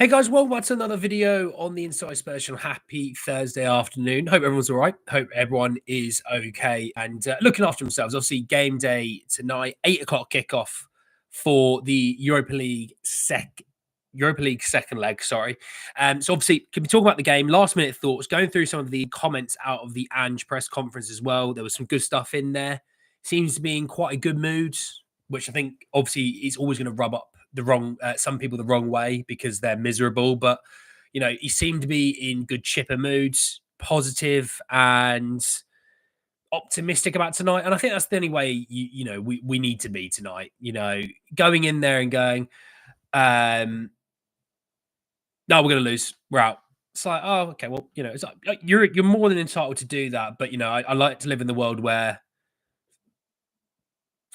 Hey guys, welcome back to another video on the Inside Spurs channel. Happy Thursday afternoon. Hope everyone's all right. Hope everyone is okay and looking after themselves. Obviously, game day tonight, 8 o'clock kickoff for the Europa League second leg. Sorry. So obviously, can we talk about the game? Last minute thoughts. Going through some of the comments out of the Ange press conference as well. There was some good stuff in there. Seems to be in quite a good mood, which I think obviously is always going to rub up some people the wrong way because they're miserable. But he seemed to be in good chipper moods, positive and optimistic about tonight. And I think that's the only way we need to be tonight. Going in there and going, no, we're going to lose. We're out. It's like, oh, okay, well, it's like you're more than entitled to do that. But I like to live in the world where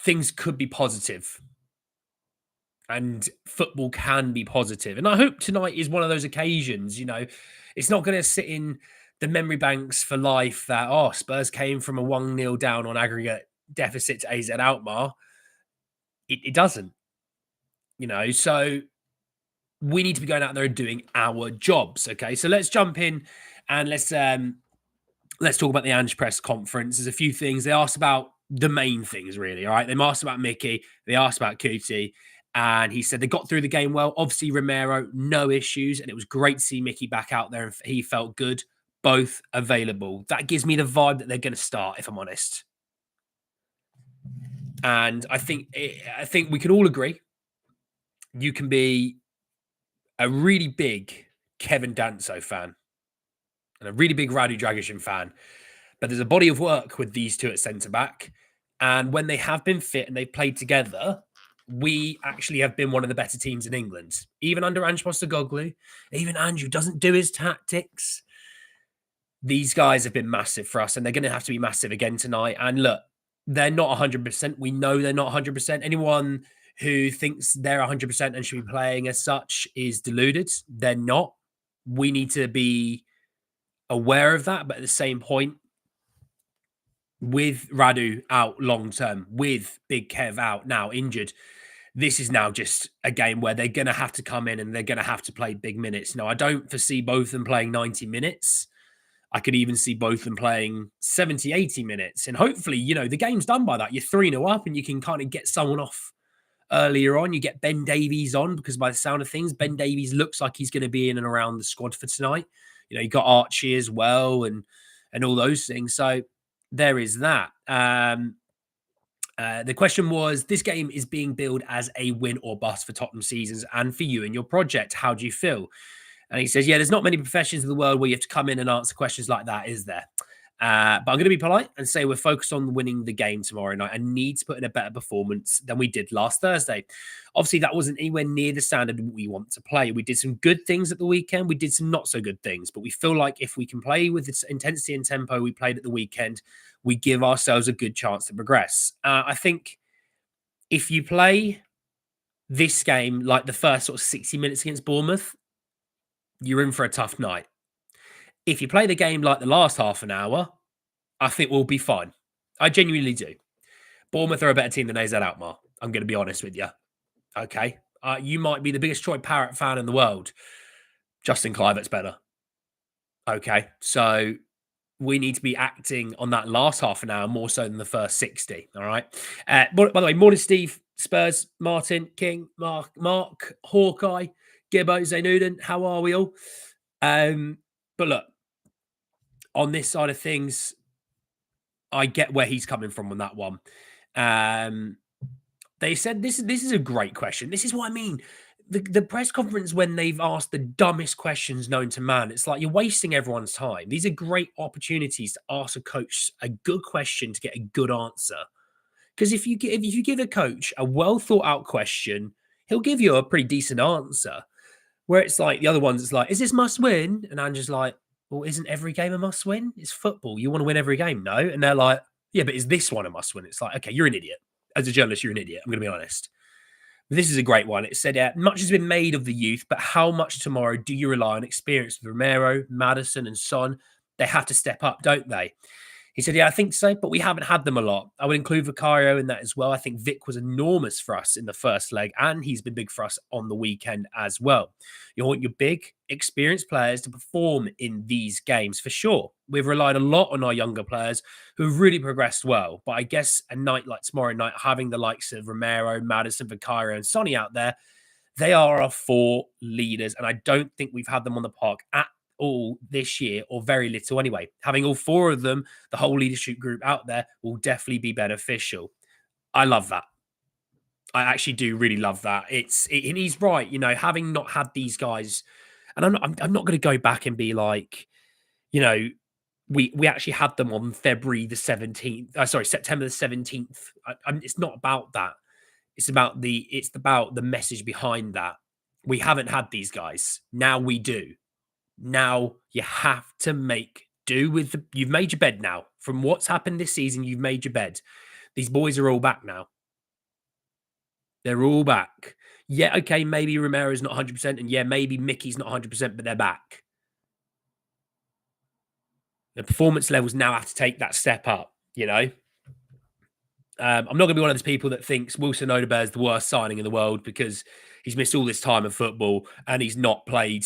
things could be positive. And football can be positive. And I hope tonight is one of those occasions, it's not going to sit in the memory banks for life that, Spurs came from a 1-0 down on aggregate deficit to Az Alkmaar. It doesn't, so we need to be going out there and doing our jobs. Okay. So let's jump in and let's talk about the Ange press conference. There's a few things. They asked about the main things, really. All right. They asked about Mickey. They asked about Kuti. And he said they got through the game well. Obviously, Romero, no issues. And it was great to see Mickey back out there. And he felt good. Both available. That gives me the vibe that they're going to start, if I'm honest. And I think we can all agree. You can be a really big Kevin Danso fan and a really big Radu Dragic fan. But there's a body of work with these two at centre-back. And when they have been fit and they've played together, we actually have been one of the better teams in England. Even under Ange Postecoglou, even Ange, who doesn't do his tactics, these guys have been massive for us, and they're going to have to be massive again tonight. And look, they're not 100%. We know they're not 100%. Anyone who thinks they're 100% and should be playing as such is deluded. They're not. We need to be aware of that, but at the same point, with Radu out long term, with Big Kev out now injured, this is now just a game where they're going to have to come in and they're going to have to play big minutes. Now, I don't foresee both of them playing 90 minutes. I could even see both of them playing 70, 80 minutes. And hopefully, the game's done by that. You're 3-0 up and you can kind of get someone off earlier on. You get Ben Davies on because by the sound of things, Ben Davies looks like he's going to be in and around the squad for tonight. You got Archie as well and all those things. So there is that. The question was, this game is being billed as a win or bust for Tottenham seasons and for you and your project. How do you feel? And he says, yeah, there's not many professions in the world where you have to come in and answer questions like that, is there? But I'm going to be polite and say we're focused on winning the game tomorrow night and need to put in a better performance than we did last Thursday. Obviously, that wasn't anywhere near the standard we want to play. We did some good things at the weekend. We did some not so good things. But we feel like if we can play with this intensity and tempo we played at the weekend, we give ourselves a good chance to progress. I think if you play this game like the first sort of 60 minutes against Bournemouth, you're in for a tough night. If you play the game like the last half an hour, I think we'll be fine. I genuinely do. Bournemouth are a better team than Az Alkmaar. I'm going to be honest with you. Okay. You might be the biggest Troy Parrott fan in the world. Justin Kluivert's better. Okay. So we need to be acting on that last half an hour more so than the first 60. All right. By the way, morning, Steve, Spurs, Martin, King, Mark, Hawkeye, Gibbo, Zaynuden. How are we all? But look, on this side of things, I get where he's coming from on that one. They said this is a great question. This is what I mean. The press conference when they've asked the dumbest questions known to man, it's like you're wasting everyone's time. These are great opportunities to ask a coach a good question to get a good answer. Because if you give a coach a well thought out question, he'll give you a pretty decent answer. Where it's like the other ones, it's like, is this must win? And I'm just like, well, isn't every game a must win? It's football. You want to win every game, no? And they're like, yeah, but is this one a must win? It's like, okay, you're an idiot. As a journalist, you're an idiot. I'm going to be honest. But this is a great one. It said, much has been made of the youth, but how much tomorrow do you rely on experience with Romero, Maddison and Son? They have to step up, don't they? He said, "Yeah, I think so, but we haven't had them a lot. I would include Vicario in that as well. I think Vic was enormous for us in the first leg, and he's been big for us on the weekend as well. You want your big, experienced players to perform in these games for sure. We've relied a lot on our younger players who've really progressed well, but I guess a night like tomorrow night, having the likes of Romero, Madison, Vicario, and Sonny out there, they are our four leaders, and I don't think we've had them on the park at all this year, or very little anyway. Having all four of them, the whole leadership group out there, will definitely be beneficial." I love that. I actually do really love that. And he's right. Having not had these guys, and I'm not going to go back and be like, you know, we actually had them on February the 17th. Sorry, September the 17th. It's not about that. It's about the message behind that. We haven't had these guys. Now we do. Now you have to make do with you've made your bed now. From what's happened this season, you've made your bed. These boys are all back now. They're all back. Yeah, okay, maybe Romero's not 100%, and yeah, maybe Mickey's not 100%, but they're back. The performance levels now have to take that step up. I'm not going to be one of those people that thinks Wilson Odobert is the worst signing in the world because he's missed all this time of football and he's not played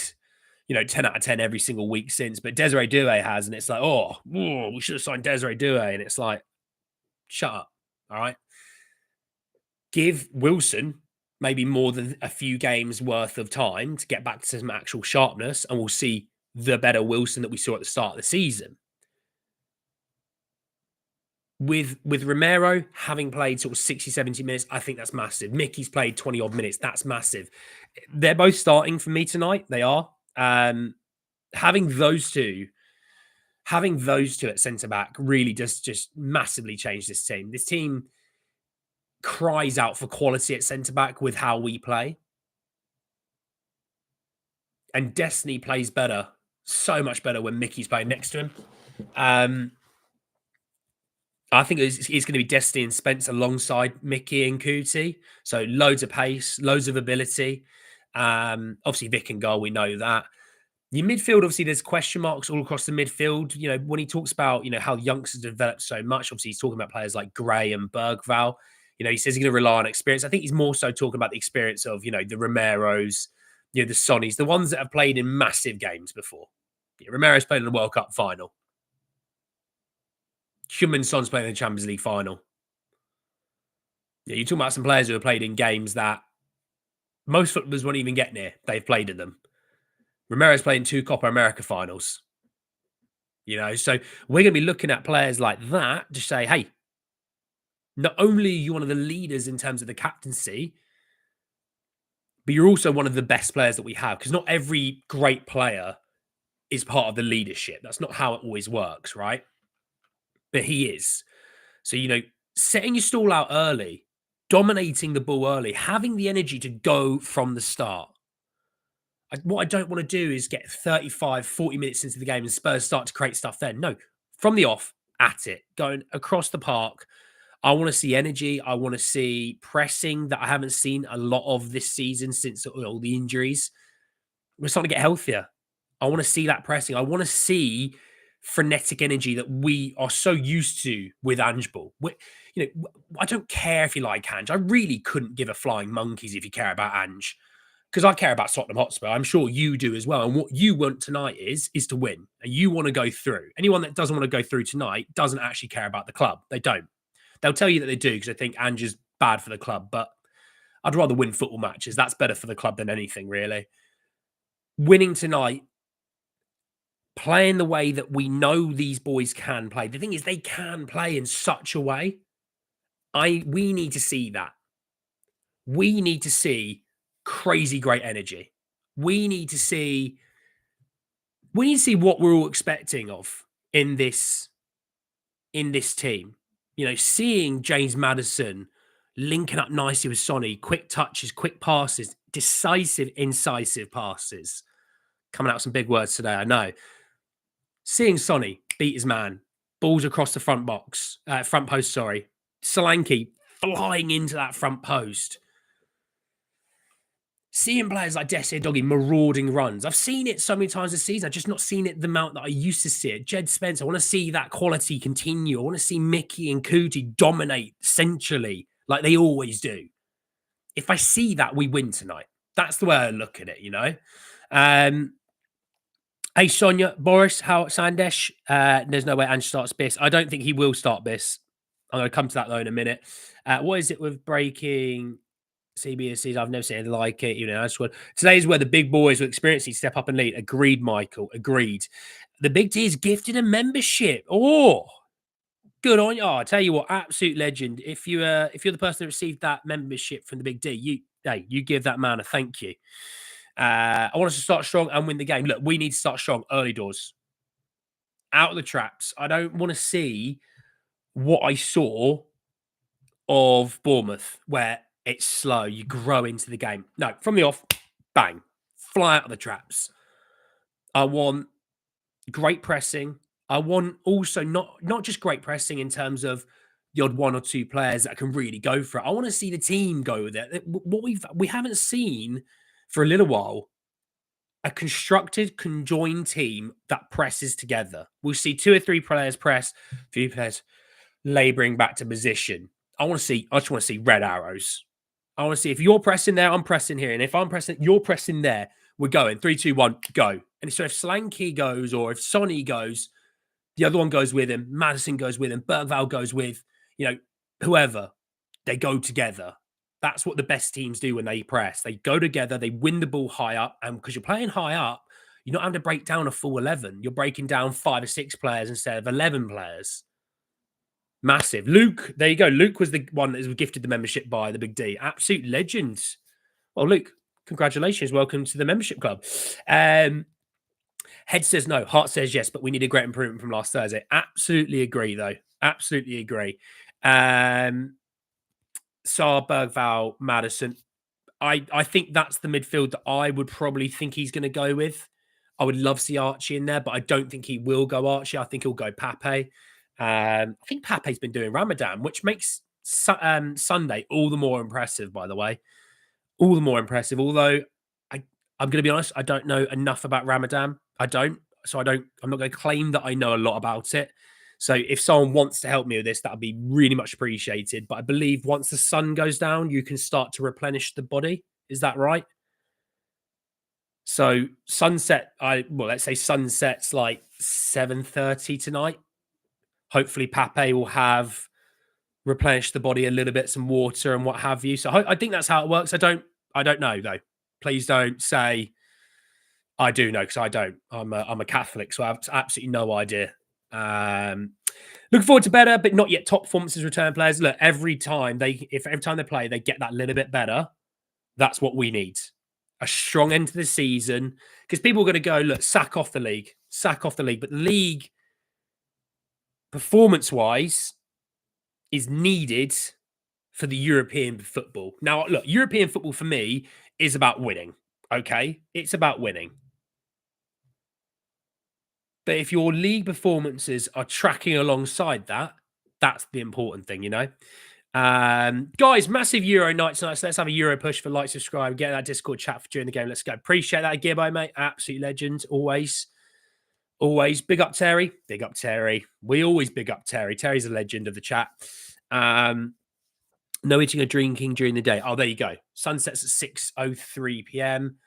10 out of 10 every single week since. But Desiree Doué has, and it's like, we should have signed Desiree Doué. And it's like, shut up. All right. Give Wilson maybe more than a few games worth of time to get back to some actual sharpness, and we'll see the better Wilson that we saw at the start of the season. With Romero having played sort of 60, 70 minutes, I think that's massive. Mickey's played 20 odd minutes. That's massive. They're both starting for me tonight. They are. Having those two at centre back really does just massively change this team. This team cries out for quality at centre back with how we play. And Destiny plays better, so much better when Mickey's playing next to him. I think it's going to be Destiny and Spence alongside Mickey and Kuti. So loads of pace, loads of ability. Obviously, Vic and goal, we know that. Your midfield, obviously, there's question marks all across the midfield. When he talks about, how youngsters developed so much, obviously, he's talking about players like Gray and Bergval. He says he's going to rely on experience. I think he's more so talking about the experience of, the Romeros, the Sonnys, the ones that have played in massive games before. Romero's played in the World Cup final. Heung-Min Son's playing in the Champions League final. You're talking about some players who have played in games that most footballers won't even get near. They've played in them. Romero's played in 2 Copa America finals. So we're going to be looking at players like that to say, hey, not only are you one of the leaders in terms of the captaincy, but you're also one of the best players that we have, because not every great player is part of the leadership. That's not how it always works, right? But he is. So, setting your stall out early, dominating the ball early, having the energy to go from the start. What I don't want to do is get 35, 40 minutes into the game and Spurs start to create stuff then. No, from the off, at it, going across the park. I want to see energy. I want to see pressing that I haven't seen a lot of this season since all the injuries. We're starting to get healthier. I want to see that pressing. I want to see frenetic energy that we are so used to with Ange Ball. I don't care if you like Ange. I really couldn't give a flying monkeys if you care about Ange, because I care about Tottenham Hotspur. I'm sure you do as well. And what you want tonight is to win, and you want to go through. Anyone that doesn't want to go through tonight doesn't actually care about the club. They don't. They'll tell you that they do because they think Ange is bad for the club, but I'd rather win football matches. That's better for the club than anything, really. Winning tonight, playing the way that we know these boys can play. The thing is, they can play in such a way. We need to see that. We need to see crazy great energy. We need to see what we're all expecting of in this team. Seeing James Maddison linking up nicely with Sonny, quick touches, quick passes, decisive, incisive passes. Coming out with some big words today, I know. Seeing Sonny beat his man, balls across the front post, Solanke flying into that front post. Seeing players like Desi Doggy marauding runs. I've seen it so many times this season. I've just not seen it the amount that I used to see it. Jed Spence, I want to see that quality continue. I want to see Mickey and Cootie dominate centrally like they always do. If I see that, we win tonight. That's the way I look at it, you know? Hey, Sonia, Boris, how Sandesh? There's no way Ange starts Biss. I don't think he will start Biss. I'm going to come to that though in a minute. What is it with breaking CBSCs? I've never seen anything like it. You know, I swear. Today is where the big boys with experience need to step up and lead. Agreed, Michael. Agreed. The Big T is gifted a membership. Oh, good on you. Oh, I tell you what, absolute legend. If you're the person that received that membership from the Big D, you give that man a thank you. I want us to start strong and win the game. Look, we need to start strong early doors. Out of the traps. I don't want to see what I saw of Bournemouth, where it's slow, you grow into the game. No, from the off, bang, fly out of the traps. I want great pressing. I want also not just great pressing in terms of the odd one or two players that can really go for it. I want to see the team go with it. What we haven't seen for a little while, a constructed, conjoined team that presses together. We'll see 2 or 3 players press, a few players laboring back to position. I just want to see red arrows. I want to see if you're pressing there, I'm pressing here. And if I'm pressing, you're pressing there. We're going 3, 2, 1, go. And so if Slanky goes or if Sonny goes, the other one goes with him, Madison goes with him, Bergval goes with, whoever. They go together. That's what the best teams do when they press. They go together, they win the ball high up. And because you're playing high up, you're not having to break down a full 11. You're breaking down 5 or 6 players instead of 11 players. Massive. Luke, there you go. Luke was the one that was gifted the membership by the Big D. Absolute legend. Well, Luke, congratulations. Welcome to the membership club. Head says no. Heart says yes, but we need a great improvement from last Thursday. Absolutely agree, though. Absolutely agree. Saar, Bergval, Madison. I think that's the midfield that I would probably think he's going to go with. I would love to see Archie in there, but I don't think he will go Archie. I think he'll go Pape. I think Pape's been doing Ramadan, which makes Sunday all the more impressive, by the way. All the more impressive. Although I'm going to be honest, I don't know enough about Ramadan. I'm not going to claim that I know a lot about it. So if someone wants to help me with this, that would be really much appreciated. But I believe once the sun goes down, you can start to replenish the body. Is that right? So sunset, let's say sunset's like 7:30 tonight. Hopefully Pape will have replenished the body a little bit, some water and what have you. So I think that's how it works. I don't know though. Please don't say I do know, because I don't. I'm a Catholic, so I have absolutely no idea. Looking forward to better, but not yet top performances return players. Look, every time they play, they get that little bit better. That's what we need. A strong end to the season, because people are going to go, look, sack off the league. But the league, performance-wise, is needed for the European football. Now, look, European football for me is about winning. Okay, it's about winning. But if your league performances are tracking alongside that, that's the important thing, Guys, massive Euro night tonight. So let's have a Euro push for like, subscribe, get that Discord chat for during the game. Let's go. Appreciate that, Gibbo, mate. Absolute legend. Always. Always. Big up, Terry. Big up, Terry. We always big up Terry. Terry's a legend of the chat. No eating or drinking during the day. Oh, there you go. Sunsets at 6:03 p.m.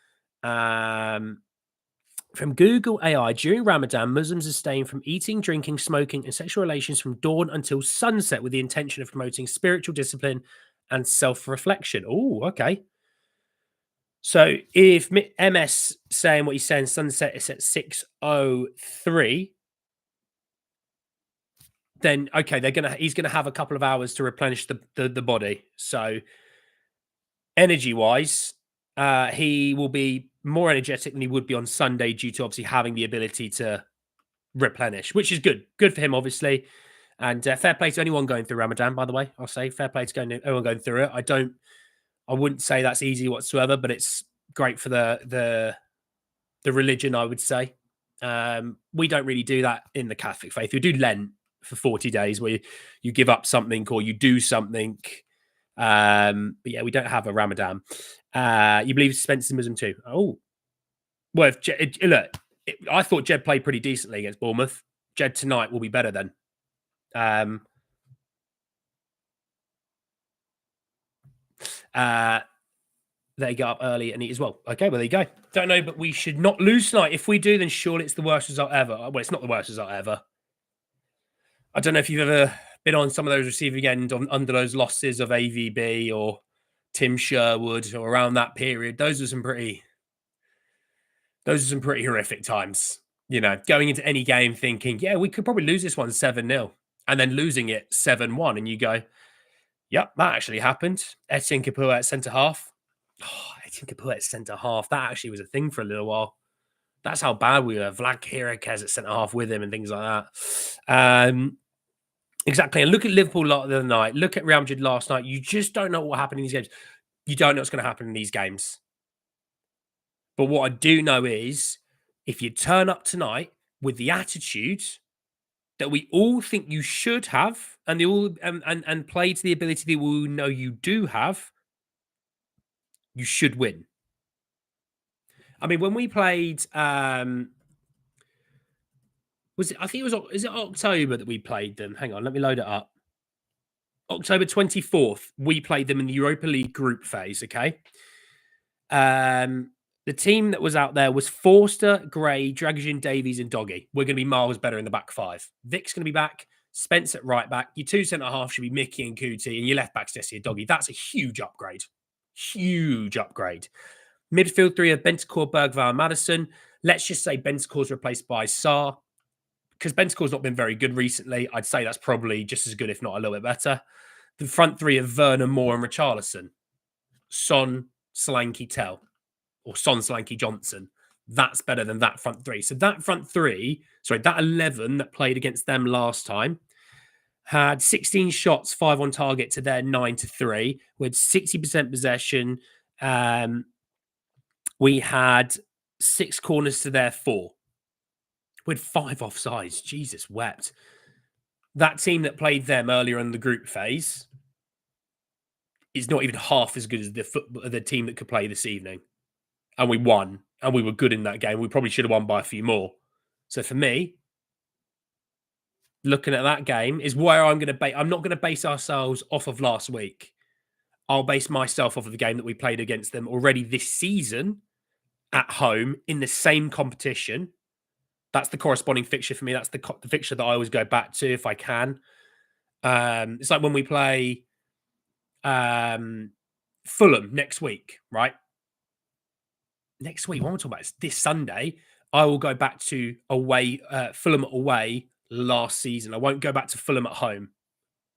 From Google AI, during Ramadan, Muslims abstain from eating, drinking, smoking, and sexual relations from dawn until sunset with the intention of promoting spiritual discipline and self-reflection. Oh, okay. So if MS saying what he's saying, sunset is at 6:03, then okay, he's gonna have a couple of hours to replenish the body. So energy-wise, he will be more energetic than he would be on Sunday due to obviously having the ability to replenish, which is good. Good for him, obviously. And fair play to anyone going through Ramadan, by the way. I'll say fair play to anyone going through it. I wouldn't say that's easy whatsoever, but it's great for the religion, I would say. We don't really do that in the Catholic faith. We do Lent for 40 days where you give up something or you do something But yeah, we don't have a Ramadan. You believe suspensionism too? Oh, well, if look, I thought Jed played pretty decently against Bournemouth. Jed tonight will be better then. They get up early and eat as well. Okay, well, there you go. Don't know, but we should not lose tonight. If we do, then surely it's the worst result ever. Well, it's not the worst result ever. I don't know if you've ever been on some of those receiving end under those losses of AVB or Tim Sherwood or around that period. Those are some pretty horrific times. You know, going into any game thinking, yeah, we could probably lose this one 7-0 and then losing it 7-1. And you go, yep, that actually happened. Etienne Kapua at centre half. Oh, Etienne Kapua at centre half. That actually was a thing for a little while. That's how bad we were. Vlad Kirakez at centre half with him and things like that. Exactly. And look at Liverpool the other night. Look at Real Madrid last night. You just don't know what happened in these games. You don't know what's going to happen in these games. But what I do know is if you turn up tonight with the attitude that we all think you should have and and play to the ability that we know you do have, you should win. I mean, when we played was it? I think it was. Is it October that we played them? Hang on, let me load it up. October 24th, we played them in the Europa League group phase. Okay. The team that was out there was Forster, Gray, Dragosian, Davies, and Doggy. We're going to be miles better in the back five. Vic's going to be back. Spence at right back. Your two centre half should be Mickey and Kuti, and your left back's Jesse and Doggy. That's a huge upgrade. Huge upgrade. Midfield three of Bentancur, Bergvall, and Madison. Let's just say Bentancur's replaced by Sarr. Because Bentancur's not been very good recently, I'd say that's probably just as good, if not a little bit better. The front three of Werner, Moore, and Richarlison. Son, Solanke, Tell. Or Son, Solanke, Johnson. That's better than that front three. So that front three, that 11 that played against them last time, had 16 shots, 5 on target to their 9-3. We had 60% possession. We had 6 corners to their 4. We had 5 offsides. Jesus wept. That team that played them earlier in the group phase is not even half as good as the team that could play this evening. And we won. And we were good in that game. We probably should have won by a few more. So for me, looking at that game is where I'm going to base. I'm not going to base ourselves off of last week. I'll base myself off of the game that we played against them already this season at home in the same competition. That's the corresponding fixture for me. That's the fixture that I always go back to if I can. It's like when we play Fulham next week, right? Next week, what am I talking about? It's this Sunday. I will go back to Fulham away last season. I won't go back to Fulham at home.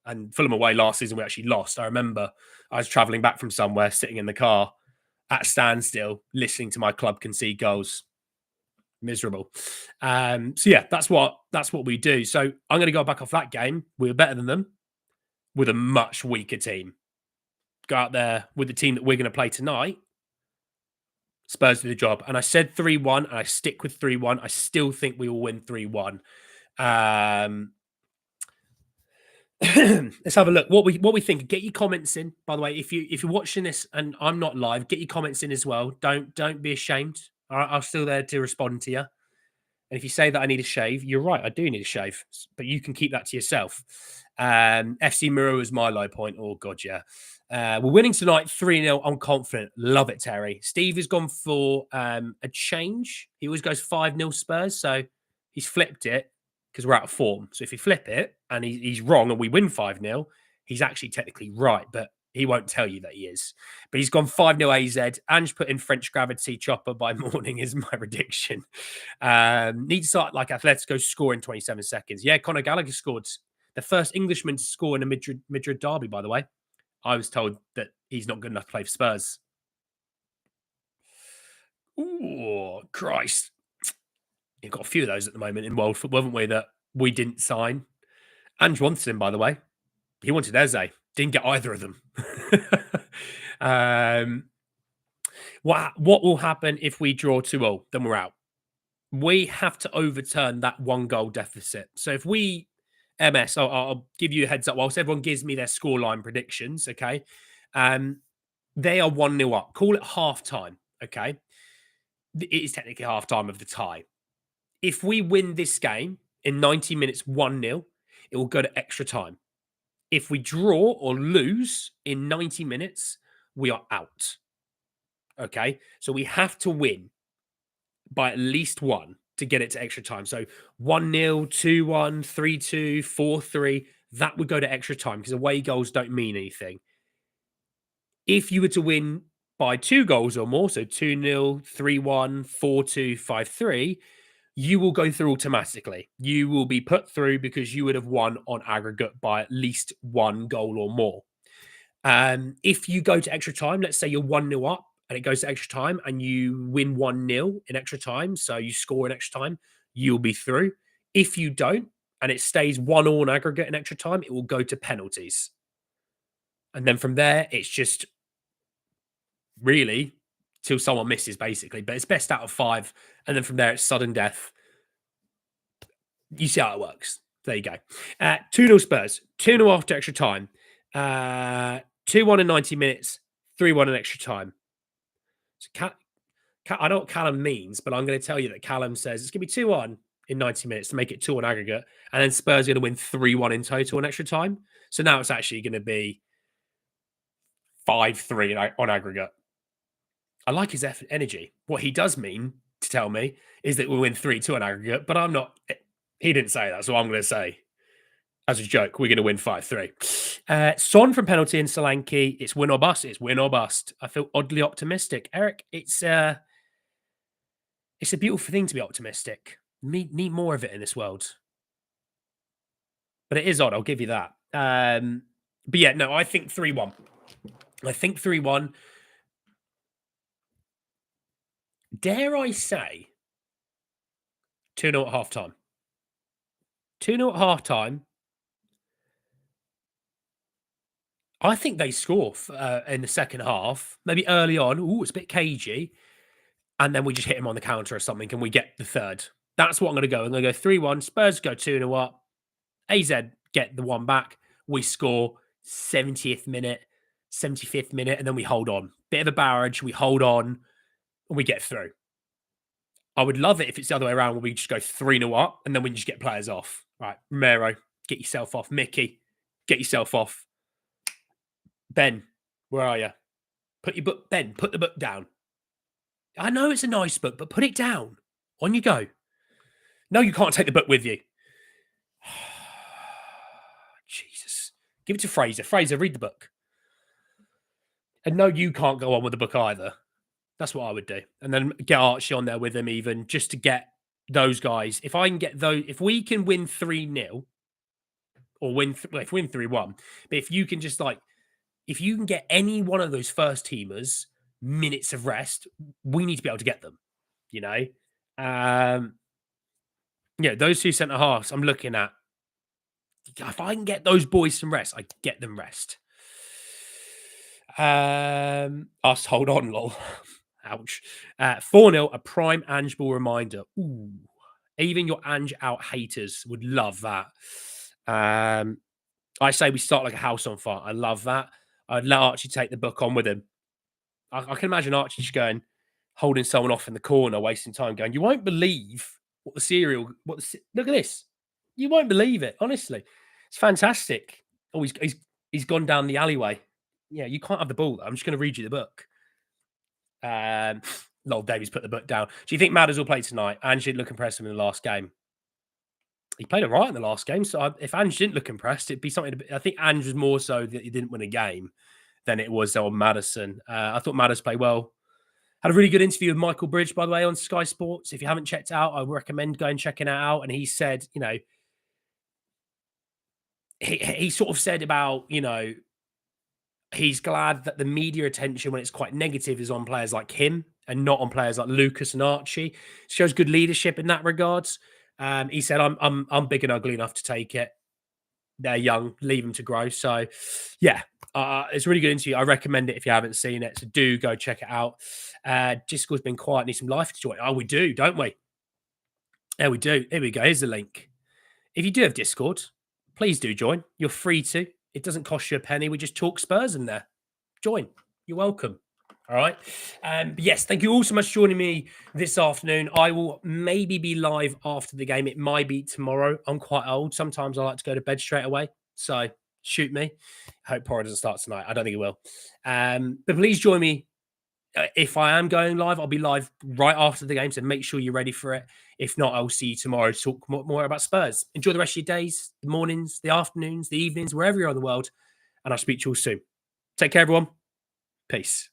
And Fulham away last season, we actually lost. I remember I was travelling back from somewhere, sitting in the car at standstill, listening to my club concede goals. Miserable. So yeah, that's what we do. So I'm going to go back off that game. We were better than them with a much weaker team. Go out there with the team that we're going to play tonight. Spurs do the job. And I said 3-1, and I stick with 3-1. I still think we will win 3-1. Let's have a look. What we think. Get your comments in. By the way, if you're watching this and I'm not live, get your comments in as well. Don't be ashamed. All right, I'm still there to respond to you. And if you say that I need a shave, you're right. I do need a shave, but you can keep that to yourself. FC Miro is my low point. Oh god, yeah. We're winning tonight 3-0. I'm confident. Love it, Terry. Steve has gone for a change. He always goes 5-0 Spurs, so he's flipped it because we're out of form. So if you flip it and he's wrong and we win 5-0, he's actually technically right, but he won't tell you that he is. But he's gone 5-0 AZ. Ange put in French gravity chopper by morning is my prediction. Need to start like Atletico score in 27 seconds. Yeah, Conor Gallagher scored the first Englishman to score in a Madrid derby, by the way. I was told that he's not good enough to play for Spurs. Oh, Christ. You've got a few of those at the moment in world football, haven't we, that we didn't sign. Ange wanted him, by the way. He wanted Eze. Didn't get either of them. What will happen if we draw 2-0? Then we're out. We have to overturn that 1-goal deficit. So if we, I'll give you a heads up whilst everyone gives me their scoreline predictions, okay? They are 1-0 up. Call it half time. Okay. It is technically half time of the tie. If we win this game in 90 minutes 1-0, it will go to extra time. If we draw or lose in 90 minutes, we are out. Okay. So we have to win by at least one to get it to extra time. So 1-0, 2-1, 3-2, 4-3, that would go to extra time because away goals don't mean anything. If you were to win by 2 goals or more, so 2-0, 3-1, 4-2, 5-3, you will go through automatically. You will be put through because you would have won on aggregate by at least 1 goal or more. If you go to extra time, let's say you're 1-0 up and it goes to extra time and you win 1-0 in extra time, so you score in extra time, you'll be through. If you don't and it stays 1-1 on aggregate in extra time, it will go to penalties. And then from there, it's just really till someone misses, basically. But it's best out of 5. And then from there, it's sudden death. You see how it works. There you go. 2-0 Spurs, 2-0 after extra time, 2-1 in 90 minutes, 3-1 in extra time. So I know what Callum means, but I'm going to tell you that Callum says it's going to be 2-1 in 90 minutes to make it 2 on aggregate. And then Spurs are going to win 3-1 in total in extra time. So now it's actually going to be 5-3 on aggregate. I like his energy. What he does mean to tell me is that we'll win 3-2 on aggregate, but I'm not. He didn't say that, so I'm going to say, as a joke, we're going to win 5-3. Son from penalty in Solanke. It's win or bust. It's win or bust. I feel oddly optimistic. Eric, it's a beautiful thing to be optimistic. Need more of it in this world. But it is odd, I'll give you that. But yeah, no, I think 3-1. I think 3-1. Dare I say 2-0 at halftime? 2-0 at halftime. I think they score in the second half, maybe early on. Ooh, it's a bit cagey. And then we just hit him on the counter or something and we get the third. That's what I'm going to go. I'm going to go 3-1. Spurs go 2-0 up. AZ get the one back. We score 70th minute, 75th minute, and then we hold on. Bit of a barrage. We hold on and we get through. I would love it if it's the other way around where we just go 3-0 up and then we just get players off. Right, Romero, get yourself off. Mickey, get yourself off. Ben, where are you? Put the book down. I know it's a nice book, but put it down. On you go. No, you can't take the book with you. Jesus. Give it to Fraser. Fraser, read the book. And no, you can't go on with the book either. That's what I would do. And then get Archie on there with him even just to get those guys. If I can get those, if we can win 3-0 or if we win 3-1, but if you can just if you can get any one of those first teamers minutes of rest, we need to be able to get them, you know? Yeah, those 2 centre halves I'm looking at. If I can get those boys some rest, I get them rest. Us hold on, lol. Ouch. 4-0, a prime Ange ball reminder. Ooh. Even your Ange out haters would love that. I say we start like a house on fire. I love that. I'd let Archie take the book on with him. I can imagine Archie just going, holding someone off in the corner, wasting time, going, you won't believe look at this. You won't believe it, honestly. It's fantastic. Oh, he's gone down the alleyway. Yeah, you can't have the ball. I'm just going to read you the book. Lol, Davies put the book down. Do you think Madders will play tonight? Ange didn't look impressive in the last game. He played it right in the last game. So if Ange didn't look impressed, it'd be something. I think Ange was more so that he didn't win a game than it was on Maddison. I thought Madders played well. Had a really good interview with Michael Bridge, by the way, on Sky Sports. If you haven't checked it out, I recommend going checking it out. And he said, he sort of said about, he's glad that the media attention when it's quite negative is on players like him and not on players like Lucas and Archie. Shows good leadership in that regards. He said, I'm big and ugly enough to take it. They're young, leave them to grow. So, yeah, it's a really good interview. I recommend it if you haven't seen it. So do go check it out. Discord's been quiet. Need some life to join. Oh, we do, don't we? Yeah, we do. Here we go. Here's the link. If you do have Discord, please do join. You're free to. It doesn't cost you a penny. We just talk Spurs in there. join. You're welcome. All right. But yes, thank you all so much for joining me this afternoon. I will maybe be live after the game. It might be tomorrow. I'm quite old. Sometimes I like to go to bed straight away. So shoot me. I hope Porro doesn't start tonight. I don't think it will. But please join me. If I am going live, I'll be live right after the game. So make sure you're ready for it. If not, I'll see you tomorrow to talk more about Spurs. Enjoy the rest of your days, the mornings, the afternoons, the evenings, wherever you're in the world. And I'll speak to you all soon. Take care, everyone. Peace.